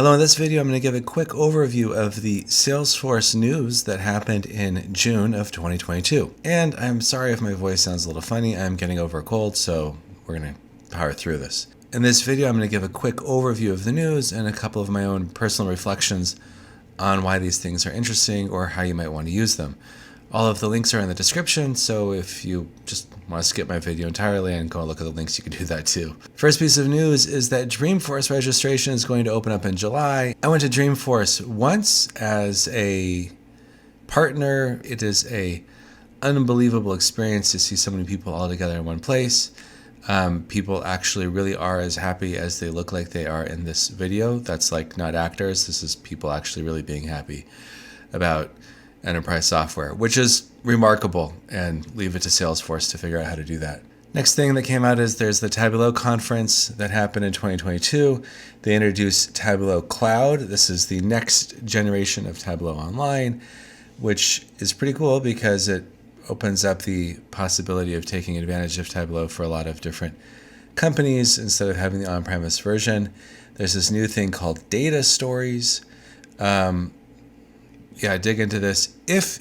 Hello, in this video I'm going to give a quick overview of the Salesforce news that happened in June of 2022. And I'm sorry if my voice sounds a little funny, I'm getting over a cold, so we're going to power through this. In this video I'm going to give a quick overview of the news and a couple of my own personal reflections on why these things are interesting or how you might want to use them. All of the links are in the description, so if you just want to skip my video entirely and go look at the links, you can do that too. First piece of news is that Dreamforce registration is going to open up in July. I went to Dreamforce once as a partner. It is an unbelievable experience to see so many people all together in one place. People actually really are as happy as they look like they are in this video. That's like not actors. This is people actually really being happy about enterprise software, which is remarkable, and leave it to Salesforce to figure out how to do that. Next thing that came out is there's the Tableau Conference that happened in 2022. They introduced Tableau Cloud. This is the next generation of Tableau Online, which is pretty cool because it opens up the possibility of taking advantage of Tableau for a lot of different companies instead of having the on-premise version. There's this new thing called data stories. Dig into this. If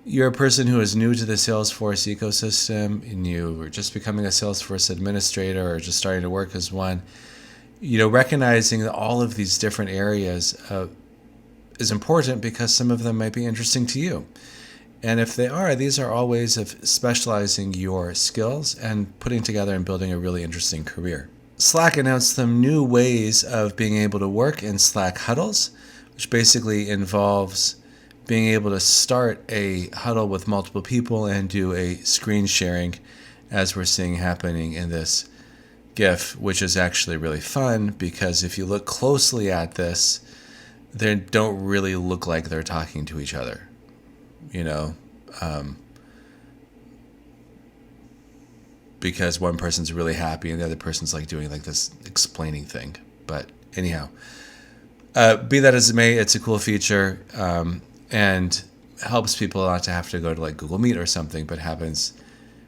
you're a person who is new to the Salesforce ecosystem and you are just becoming a Salesforce administrator or just starting to work as one, recognizing that all of these different areas is important because some of them might be interesting to you. And if they are, these are all ways of specializing your skills and putting together and building a really interesting career. Slack announced some new ways of being able to work in Slack Huddles, which basically involves being able to start a huddle with multiple people and do a screen sharing, as we're seeing happening in this GIF, which is actually really fun because if you look closely at this, they don't really look like they're talking to each other, because one person's really happy and the other person's like doing like this explaining thing. But anyhow, be that as it may, it's a cool feature. And helps people not to have to go to like Google Meet or something, but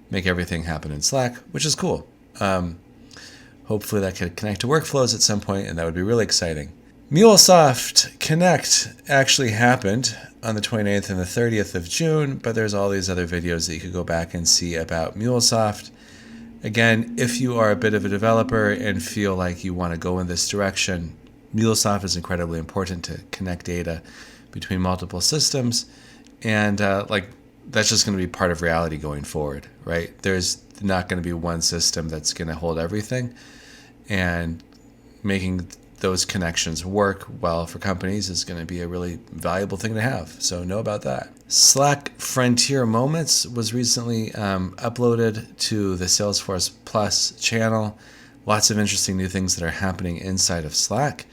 make everything happen in Slack, which is cool. Hopefully that could connect to workflows at some point, and that would be really exciting. MuleSoft Connect actually happened on the 29th and the 30th of June, but there's all these other videos that you could go back and see about MuleSoft. Again, if you are a bit of a developer and feel like you want to go in this direction, MuleSoft is incredibly important to connect data between multiple systems, and that's just going to be part of reality going forward, right? There's not going to be one system that's going to hold everything, and making those connections work well for companies is going to be a really valuable thing to have. So know about that. Slack Frontier Moments was recently uploaded to the Salesforce Plus channel. Lots of interesting new things that are happening inside of Slack.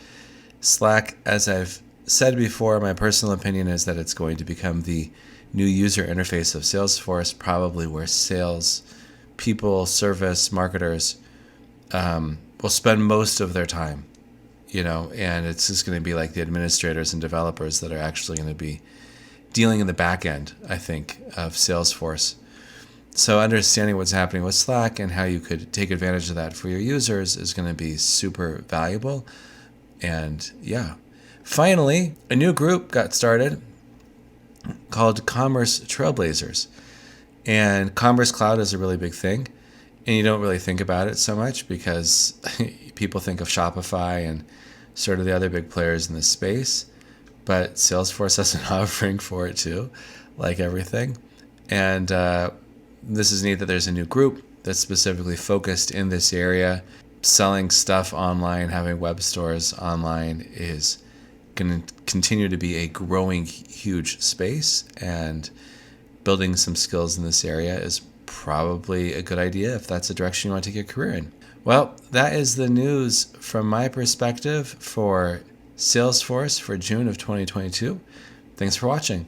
Slack, as I've said before, my personal opinion is that it's going to become the new user interface of Salesforce, probably where sales people, service marketers will spend most of their time, and it's just going to be like the administrators and developers that are actually going to be dealing in the back end, I think, of Salesforce. So understanding what's happening with Slack and how you could take advantage of that for your users is going to be super valuable. And finally, a new group got started called Commerce Trailblazers. And Commerce Cloud is a really big thing. And you don't really think about it so much because people think of Shopify and sort of the other big players in this space. But Salesforce has an offering for it too, like everything. And this is neat that there's a new group that's specifically focused in this area. Selling stuff online, having web stores online is going to continue to be a growing huge space, and building some skills in this area is probably a good idea if that's the direction you want to take your career in. Well, that is the news from my perspective for Salesforce for June of 2022. Thanks for watching.